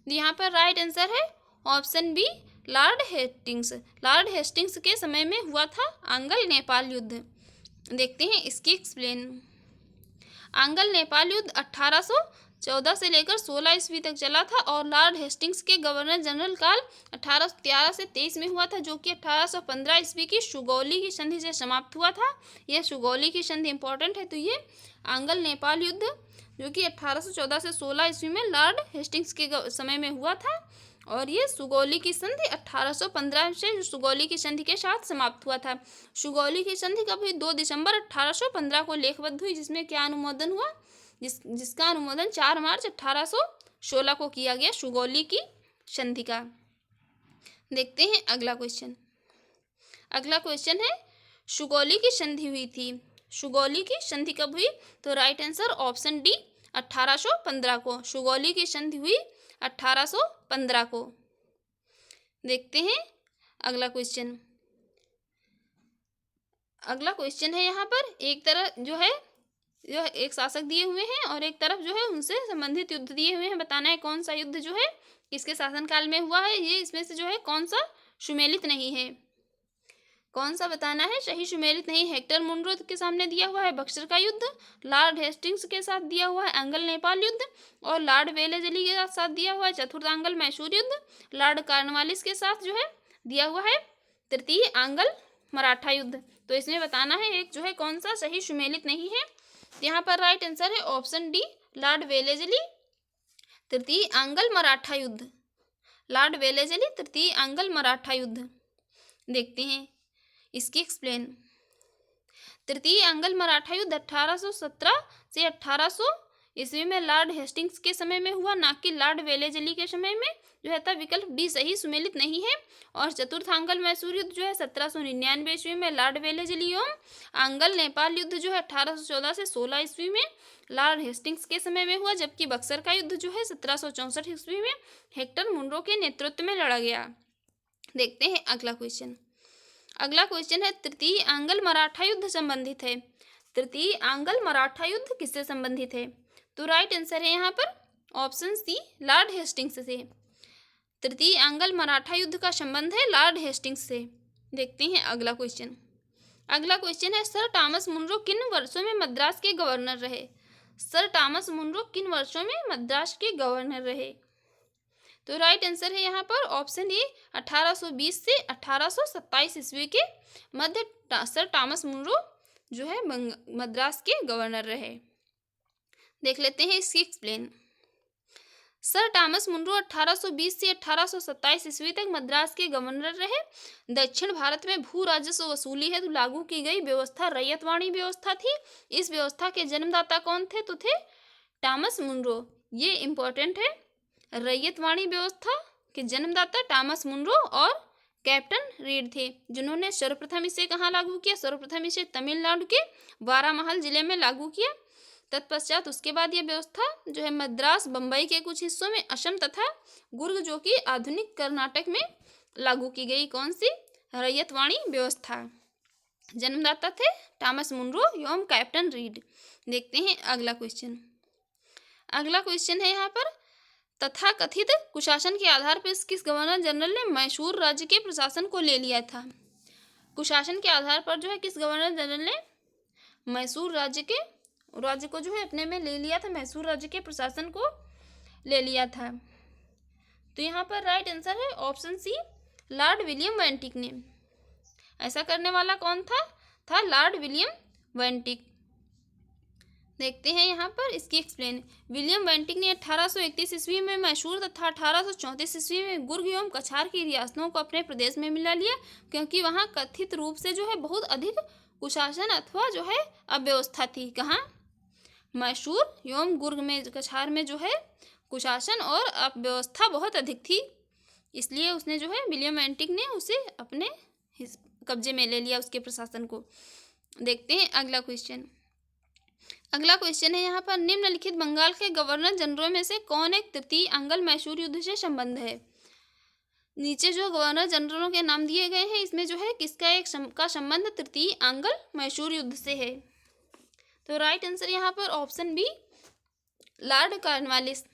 यहाँ पर राइट आंसर है option B, Lord Hastings. Lord Hastings के समय में हुआ था आंग्ल नेपाल युद्ध। देखते हैं इसकी एक्सप्लेन। आंग्ल नेपाल युद्ध 1814 से लेकर 16 ईस्वी तक चला था और लॉर्ड हेस्टिंग्स के गवर्नर जनरल काल 1813 से 23 में हुआ था, जो कि 1815 ईस्वी की सुगौली की संधि से समाप्त हुआ था। यह सुगौली की संधि इंपॉर्टेंट है, तो ये आंग्ल नेपाल युद्ध जो कि 1814 से 16 ईस्वी में लॉर्ड हेस्टिंग्स के समय में हुआ था और ये सुगौली की संधि 1815 से सुगौली की संधि के साथ समाप्त हुआ था। सुगौली की संधि कब हुई? 2 दिसंबर 1815 को लेखबद्ध हुई, जिसमें क्या अनुमोदन हुआ? जिसका अनुमोदन 4 मार्च 1816 को किया गया सुगौली की संधि का। देखते हैं अगला क्वेश्चन। अगला क्वेश्चन है सुगौली की संधि हुई थी। सुगौली की संधि कब हुई? तो राइट आंसर ऑप्शन डी 1815 को। सुगौली की संधि हुई 1815 को। देखते हैं अगला क्वेश्चन। अगला क्वेश्चन है यहाँ पर एक तरफ जो है एक शासक दिए हुए हैं और एक तरफ जो है उनसे संबंधित युद्ध दिए हुए हैं। बताना है कौन सा युद्ध जो है किसके शासनकाल में हुआ है। ये इसमें से जो है कौन सा सुमेलित नहीं है, कौन सा बताना है सही सुमेलित नहीं। हेक्टर मुनरो के सामने दिया हुआ है बक्सर का युद्ध, लॉर्ड हेस्टिंग्स के साथ दिया हुआ है आंग्ल नेपाल युद्ध और लॉर्ड वेलेज़ली के साथ दिया हुआ है चतुर्थ आंग्ल मैसूर युद्ध। लॉर्ड कॉर्नवालिस के साथ जो है दिया हुआ है तृतीय आंग्ल मराठा युद्ध। तो इसमें बताना है एक जो है कौन सा सही सुमेलित नहीं है। यहाँ पर राइट आंसर है ऑप्शन डी, लॉर्ड वेलेज़ली तृतीय आंग्ल मराठा युद्ध। लॉर्ड वेलेज़ली तृतीय आंग्ल मराठा युद्ध। देखते हैं इसकी एक्सप्लेन। तृतीय आंग्ल मराठा युद्ध 1817 से 1800 ईस्वी में लॉर्ड हेस्टिंग्स के समय में हुआ, ना कि लॉर्ड वेलेज़ली के समय में। जो है था विकल्प डी सही सुमेलित नहीं है। और चतुर्थ आंग्ल मैसूर युद्ध जो है 1799 ईस्वी में लॉर्ड वेलेज़ली एवं आंग्ल नेपाल युद्ध जो है 1814 से 16 ईस्वी में लॉर्ड हेस्टिंग्स के समय में हुआ, जबकि बक्सर का युद्ध जो है 1764 ईस्वी में हेक्टर मुनरो के नेतृत्व में लड़ा गया। देखते हैं अगला क्वेश्चन। अगला क्वेश्चन है तृतीय आंग्ल मराठा युद्ध संबंधित है। तृतीय आंग्ल मराठा युद्ध किससे संबंधित है? तो राइट आंसर है यहाँ पर ऑप्शन सी, लॉर्ड हेस्टिंग्स से। तृतीय आंग्ल मराठा युद्ध का संबंध है लॉर्ड हेस्टिंग्स से। देखते हैं अगला क्वेश्चन। अगला क्वेश्चन है सर थॉमस मुनरो किन वर्षों में मद्रास के गवर्नर रहे? सर थॉमस मुनरो किन वर्षों में मद्रास के गवर्नर रहे? तो राइट आंसर है यहाँ पर ऑप्शन ए 1820 से 1827 ईस्वी के मध्य सर थॉमस मुनरो जो है मद्रास के गवर्नर रहे। देख लेते हैं इसकी एक्सप्लेन। सर थॉमस मुनरो 1820 से 1827 ईस्वी तक मद्रास के गवर्नर रहे। दक्षिण भारत में भू राजस्व वसूली हेतु लागू की गई व्यवस्था रैयतवाणी व्यवस्था थी। इस व्यवस्था के जन्मदाता कौन थे? तो थे थॉमस मुनरो। ये इम्पोर्टेंट है। रैयतवाणी व्यवस्था के जन्मदाता थॉमस मुनरो और कैप्टन रीड थे, जिन्होंने सर्वप्रथम इसे कहाँ लागू किया? सर्वप्रथम इसे तमिलनाडु के बारामहल जिले में लागू किया। तत्पश्चात उसके बाद यह व्यवस्था जो है मद्रास, बम्बई के कुछ हिस्सों में, असम तथा गुर्ग जो कि आधुनिक कर्नाटक में लागू की गई। कौन सी? रैयतवाणी व्यवस्था। जन्मदाता थे थॉमस मुनरो एवं कैप्टन रीड। देखते हैं अगला क्वेश्चन। अगला क्वेश्चन है यहाँ पर तथाकथित कुशासन के आधार पर किस गवर्नर जनरल ने मैसूर राज्य के प्रशासन को ले लिया था? कुशासन के आधार पर जो है किस गवर्नर जनरल ने मैसूर राज्य को जो है अपने में ले लिया था? मैसूर राज्य के प्रशासन को ले लिया था। तो यहाँ पर राइट आंसर है option C, Lord William Bentinck ने। ऐसा करने वाला कौन था लॉर्ड विलियम वेंटिक। देखते हैं यहाँ पर इसकी एक्सप्लेन। विलियम वेंटिक ने 1831 ईस्वी में मैसूर तथा 1834 ईस्वी में गुर्ग एवं कछार की रियासतों को अपने प्रदेश में मिला लिया, क्योंकि वहाँ कथित रूप से जो है बहुत अधिक कुशासन अथवा जो है अव्यवस्था थी। कहाँ? मैसूर एवं गुर्ग में, कछार में जो है कुशासन और अव्यवस्था बहुत अधिक थी, इसलिए उसने जो है विलियम बेंटिक ने उसे अपने कब्जे में ले लिया, उसके प्रशासन को। देखते हैं अगला क्वेश्चन। अगला क्वेश्चन है यहाँ पर, निम्नलिखित बंगाल के गवर्नर जनरल में से कौन एक तृतीय अंग्ल मैसूर युद्ध से संबंध है। नीचे जो गवर्नर जनरलों के नाम दिए गए हैं, इसमें जो है किसका का संबंध तृतीय अंग्ल मैसूर युद्ध से है। तो राइट आंसर यहाँ पर option B, Lord Cornwallis.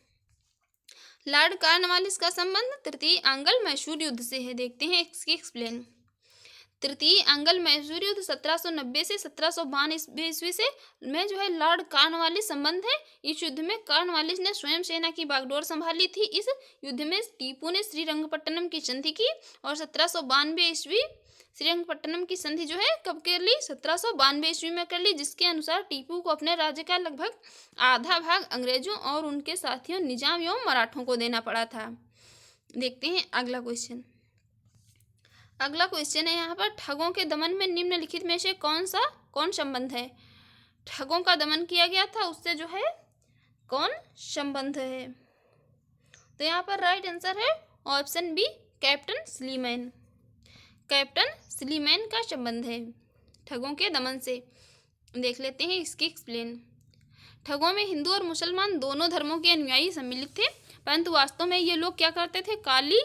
Lord Cornwallis का संबंध तृतीय अंग्ल मैसूर युद्ध से है। देखते हैं इसकी एक्सप्लेन। तृतीय अंग्ल मैसूर युद्ध 1790 से 1792 ईस्वी से में जो है लॉर्ड कॉर्नवालिस संबंध है। इस युद्ध में कॉर्नवालिस ने स्वयं सेना की बागडोर संभाली थी। इस युद्ध में टीपू ने श्रीरंगपट्टनम की संधि की और 1792 ईस्वी श्रीरंगपट्टनम की संधि जो है कब कर ली, 1792 ईस्वी में कर ली, जिसके अनुसार टीपू को अपने राज्य का लगभग आधा भाग अंग्रेजों और उनके साथियों निजाम एवं मराठों को देना पड़ा था। देखते हैं अगला क्वेश्चन। अगला क्वेश्चन है यहाँ पर, ठगों के दमन में निम्नलिखित में से कौन संबंध है। ठगों का दमन किया गया था, उससे जो है कौन संबंध है। तो यहाँ पर राइट आंसर है option B, Captain Sleeman. Captain Sleeman का संबंध है ठगों के दमन से। देख लेते हैं इसकी एक्सप्लेन। ठगों में हिंदू और मुसलमान दोनों धर्मों के अनुयायी सम्मिलित थे, परंतु वास्तव में ये लोग क्या करते थे, काली,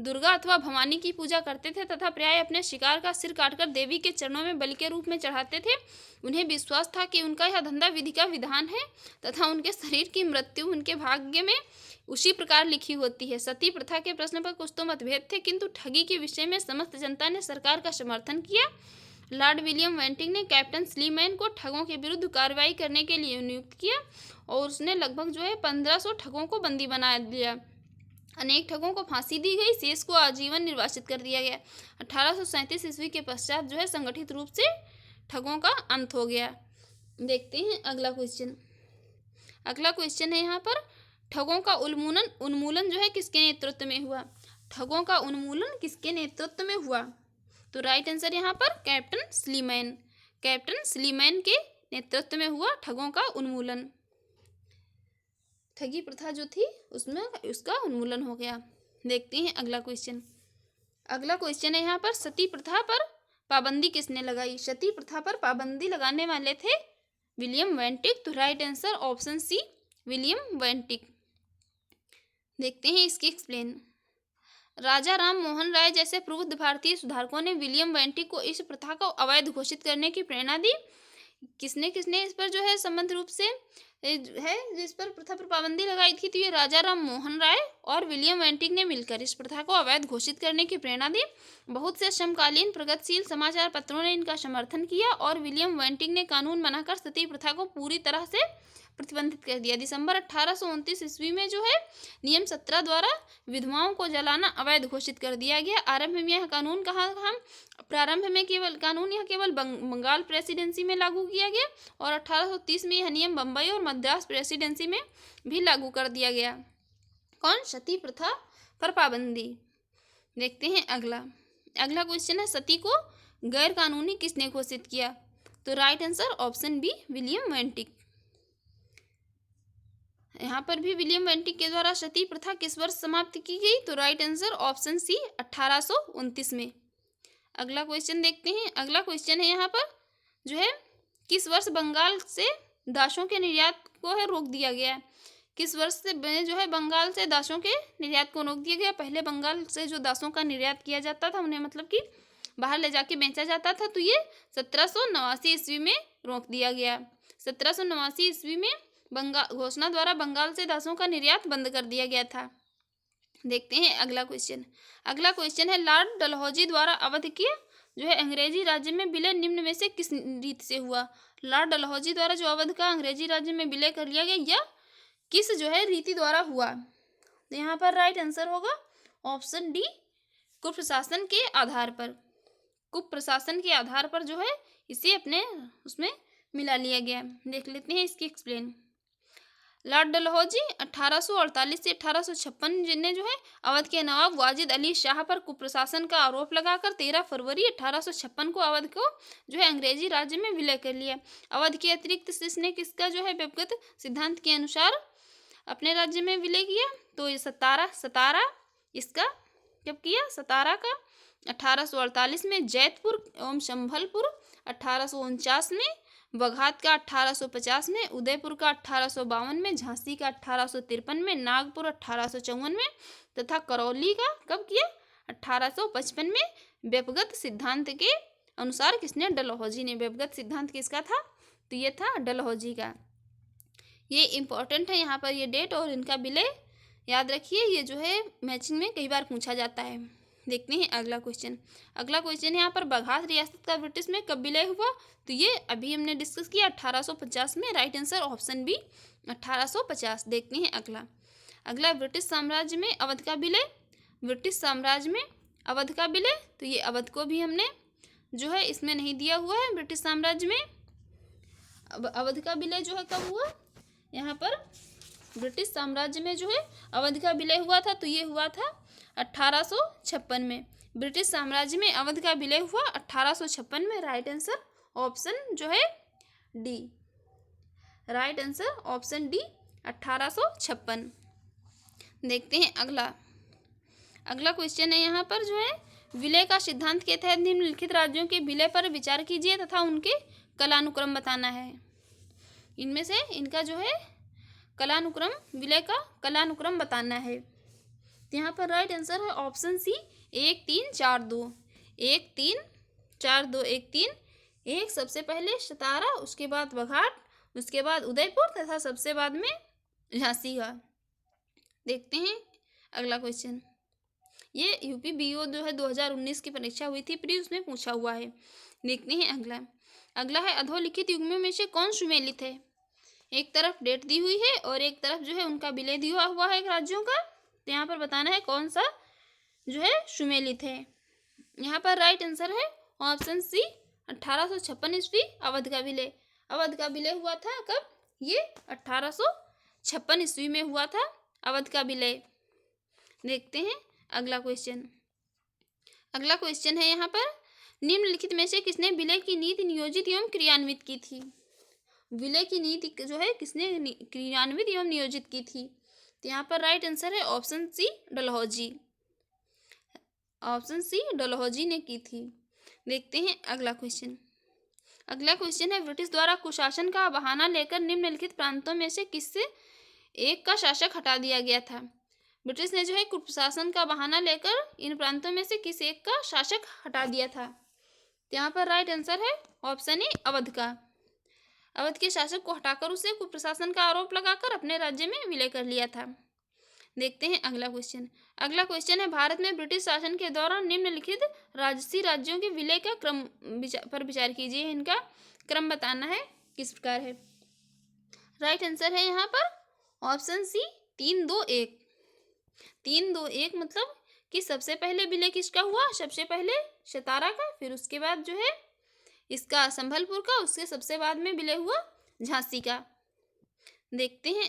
दुर्गा अथवा भवानी की पूजा करते थे तथा प्राय अपने शिकार का सिर काटकर देवी के चरणों में बलि के रूप में चढ़ाते थे। उन्हें विश्वास था कि उनका यह धंधा विधि का विधान है तथा उनके शरीर की मृत्यु उनके भाग्य में उसी प्रकार लिखी होती है। सती प्रथा के प्रश्न पर कुछ तो मतभेद थे, किंतु ठगी के विषय में समस्त जनता ने सरकार का समर्थन किया। लॉर्ड विलियम बेंटिक ने कैप्टन स्लीमैन को ठगों के विरुद्ध कार्रवाई करने के लिए नियुक्त किया और उसने लगभग जो है 1500 ठगों को बंदी बना दिया। अनेक ठगों को फांसी दी गई, शेष को आजीवन निर्वासित कर दिया गया। 1837 ईस्वी के पश्चात जो है संगठित रूप से ठगों का अंत हो गया। देखते हैं अगला क्वेश्चन। अगला क्वेश्चन है यहाँ पर, ठगों का उन्मूलन जो है किसके नेतृत्व में हुआ। ठगों का उन्मूलन किसके नेतृत्व में हुआ। तो राइट आंसर यहाँ पर कैप्टन स्लीमैन। कैप्टन स्लीमैन के नेतृत्व में हुआ ठगों का उन्मूलन। ठगी प्रथा जो थी उसमें उसका उन्मूलन हो गया। देखते हैं अगला क्वेश्चन। अगला क्वेश्चन है यहाँ पर, सती प्रथा पर पाबंदी किसने लगाई। सती प्रथा पर पाबंदी लगाने वाले थे विलियम बेंटिक। तो right answer option C, William Bentinck. देखते हैं इसकी एक्सप्लेन। राजा राम मोहन राय जैसे प्रबुद्ध भारतीय सुधारकों ने विलियम बेंटिक को इस प्रथा को अवैध घोषित करने की प्रेरणा दी। किसने किसने इस पर जो है संबंध रूप से है जिस पर प्रथा पर पाबंदी लगाई थी, तो ये राजा राम मोहन राय और विलियम बेंटिक ने मिलकर इस प्रथा को अवैध घोषित करने की प्रेरणा दी। बहुत से समकालीन प्रगतिशील समाचार पत्रों ने इनका समर्थन किया और विलियम बेंटिक ने कानून बनाकर सती प्रथा को पूरी तरह से प्रतिबंधित कर दिया। दिसंबर 1829 ईस्वी में जो है नियम 17 द्वारा विधवाओं को जलाना अवैध घोषित कर दिया गया। प्रारंभ में यह केवल बंगाल प्रेसिडेंसी में लागू किया गया और 1830 में यह नियम बम्बई और मद्रास प्रेसिडेंसी में भी लागू कर दिया गया। कौन, सती प्रथा पर पाबंदी। देखते हैं अगला क्वेश्चन है, सती को गैर कानूनी किसने घोषित किया। तो right answer option B, William Bentinck. यहाँ पर भी विलियम बेंटिक के द्वारा सती प्रथा किस वर्ष समाप्त की गई। तो राइट आंसर ऑप्शन सी, 1829 में। अगला क्वेश्चन देखते हैं। अगला क्वेश्चन है यहाँ पर जो है, किस वर्ष बंगाल से दासों के निर्यात को है रोक दिया गया। किस वर्ष से जो है बंगाल से दासों के निर्यात को रोक दिया गया। पहले बंगाल से जो दासों का निर्यात किया जाता था उन्हें मतलब कि बाहर ले जाके बेचा जाता था, तो ये 1789 ईस्वी में रोक दिया गया। 1789 ईस्वी में घोषणा द्वारा बंगाल से दासों का निर्यात बंद कर दिया गया था। देखते हैं अगला क्वेश्चन है, लॉर्ड डलहौजी द्वारा अवध के जो है अंग्रेजी राज्य में विलय निम्न में से किस रीति से हुआ। लॉर्ड डलहौजी द्वारा जो अवध का अंग्रेजी राज्य में विलय कर लिया गया, यह किस जो है रीति द्वारा हुआ। तो यहाँ पर राइट आंसर होगा ऑप्शन डी, कुप्रशासन के आधार पर। कुप्रशासन के आधार पर जो है इसे अपने उसमें मिला लिया गया। देख लेते हैं इसकी एक्सप्लेन। लॉर्ड डलहौजी 1848 से 1856 ने जो है अवध के नवाब वाजिद अली शाह पर कुप्रशासन का आरोप लगाकर 13 फरवरी 1856 को अवध को जो है अंग्रेजी राज्य में विलय कर लिया। अवध के अतिरिक्त इसने किसका जो है व्यक्तिगत सिद्धांत के अनुसार अपने राज्य में विलय किया? तो ये सतारा इसका कब किया? सतारा का 1848 में, जैतपुर एवं संभलपुर 1849 में, बघात का 1850 में, उदयपुर का 1852 में, झांसी का 1853 में, नागपुर 1854 में तथा करौली का कब किया? 1855 में। व्यपगत सिद्धांत के अनुसार किसने? डलहौजी ने। व्यपगत सिद्धांत किसका था? तो ये था डलहौजी का। ये इम्पोर्टेंट है यहाँ पर ये डेट और इनका विलय याद रखिए, ये जो है मैचिंग में कई बार पूछा जाता है। देखते हैं अगला क्वेश्चन। अगला क्वेश्चन यहाँ पर बघात रियासत का ब्रिटिश में कब विलय हुआ? तो ये अभी हमने डिस्कस किया 1850 में। Right answer option B 1850। देखते हैं अगला ब्रिटिश साम्राज्य में अवध का विलय। ब्रिटिश साम्राज्य में अवध का विलय, तो ये अवध को भी हमने जो है इसमें नहीं दिया हुआ है। ब्रिटिश साम्राज्य में अवध का विलय जो है कब हुआ? यहाँ पर ब्रिटिश साम्राज्य में जो है अवध का विलय हुआ था, तो ये हुआ था 1856 में। ब्रिटिश साम्राज्य में अवध का विलय हुआ 1856 में। राइट आंसर ऑप्शन जो है D. Right answer option D 1856। देखते हैं अगला क्वेश्चन है यहाँ पर जो है विलय का सिद्धांत के तहत निम्नलिखित राज्यों के विलय पर विचार कीजिए तथा उनके कालानुक्रम बताना है। इनमें से इनका जो है कालानुक्रम, विलय का कालानुक्रम बताना है। तो यहाँ पर राइट आंसर है ऑप्शन सी 1 3 4 2। 1 3 4 2। 1 3 1 सबसे पहले सतारा, उसके बाद बघाट, उसके बाद उदयपुर तथा सबसे बाद में झांसी का। देखते हैं अगला क्वेश्चन। ये यूपी बीओ जो है 2019 की परीक्षा हुई थी प्री, उसमें पूछा हुआ है। देखते हैं अगला है अधोलिखित युग्मों में से कौन सुमेलित है? एक तरफ डेट दी हुई है और एक तरफ जो है उनका विलय दिया हुआ है राज्यों का। तो यहाँ पर बताना है कौन सा जो है सुमेलित है। यहाँ पर राइट आंसर है ऑप्शन सी 1856 ईस्वी अवध का विलय। अवध का विलय हुआ था कब? ये 1856 ईस्वी में हुआ था अवध का विलय। देखते हैं अगला क्वेश्चन है यहाँ पर निम्नलिखित में से किसने विलय की नीति नियोजित एवं क्रियान्वित की थी? विलय की नीति जो है किसने क्रियान्वित एवं नियोजित की थी? तो यहाँ पर राइट आंसर है option C Dalhousie. Option C Dalhousie ने की थी। देखते हैं अगला क्वेश्चन है ब्रिटिश द्वारा कुशासन का बहाना लेकर निम्नलिखित प्रांतों में से किससे एक का शासक हटा दिया गया था? ब्रिटिश ने जो है कुशासन का बहाना लेकर इन प्रांतों में से किस एक का शासक हटा दिया था? तो यहाँ पर राइट आंसर है ऑप्शन ए अवध का। अवध के शासक को हटाकर उसे कुप्रशासन का आरोप लगाकर अपने राज्य में विलय कर लिया था। देखते हैं अगला क्वेश्चन है भारत में ब्रिटिश शासन के दौरान निम्नलिखित राजसी राज्यों के विलय का क्रम पर विचार कीजिए। इनका क्रम बताना है किस प्रकार है। राइट आंसर है यहाँ पर ऑप्शन सी 3 2 1। 3 2 1 मतलब कि सबसे पहले विलय किसका हुआ? सबसे पहले सतारा का, फिर उसके बाद जो है इसका संभलपुर का, उसके सबसे बाद में विलय हुआ झांसी का। देखते हैं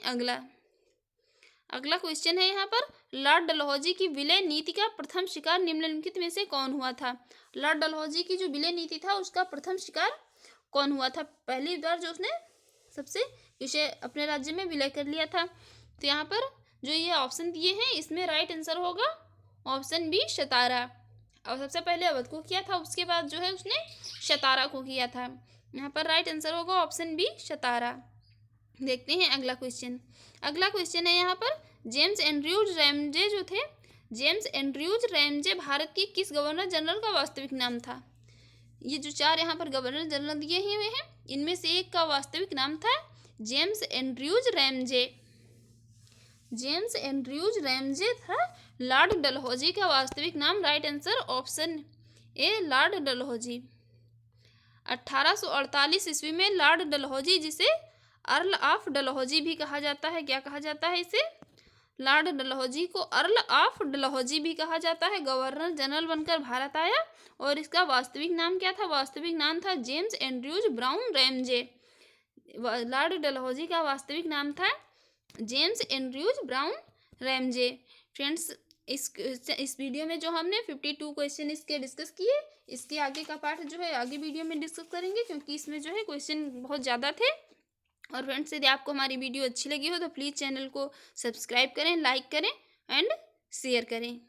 अगला क्वेश्चन है यहाँ पर लॉर्ड डलहौजी की विलय नीति का प्रथम शिकार निम्नलिखित में से कौन हुआ था? लॉर्ड डलहौजी की जो विलय नीति था उसका प्रथम शिकार कौन हुआ था? पहली बार जो उसने सबसे इसे अपने राज्य में विलय कर लिया था। तो यहाँ पर जो ये ऑप्शन दिए हैं इसमें राइट आंसर होगा ऑप्शन बी सतारा। और सबसे पहले अवध को किया था, उसके बाद जो है उसने सतारा को किया था। यहाँ पर राइट आंसर होगा ऑप्शन बी सतारा। देखते हैं अगला क्वेश्चन है यहाँ पर जेम्स एंड्रयूज रैमजे जो थे, जेम्स एंड्रयूज रैमजे भारत के किस गवर्नर जनरल का वास्तविक नाम था? ये जो 4 यहाँ पर गवर्नर जनरल दिए हुए हैं इनमें से एक का वास्तविक नाम था James Andrews Ramsay. James Andrews Ramsay था लॉर्ड डलहौजी का वास्तविक नाम। Right answer option A Lord Dalhousie. 1848 ईस्वी में लॉर्ड डलहौजी, जिसे अर्ल ऑफ डलहौजी भी कहा जाता है, क्या कहा जाता है इसे? लॉर्ड डलहौजी को अर्ल ऑफ डलहौजी भी कहा जाता है, गवर्नर जनरल बनकर भारत आया और इसका वास्तविक नाम क्या था? वास्तविक नाम था James Andrews brown Ramsay. Lord Dalhousie का वास्तविक नाम था James Andrews brown Ramsay. Friends इस वीडियो में जो हमने 52 क्वेश्चन इसके डिस्कस किए, इसके आगे का पार्ट जो है आगे वीडियो में डिस्कस करेंगे क्योंकि इसमें जो है क्वेश्चन बहुत ज़्यादा थे और फ्रेंड्स, यदि आपको हमारी वीडियो अच्छी लगी हो तो प्लीज़ चैनल को सब्सक्राइब करें, लाइक करें एंड शेयर करें।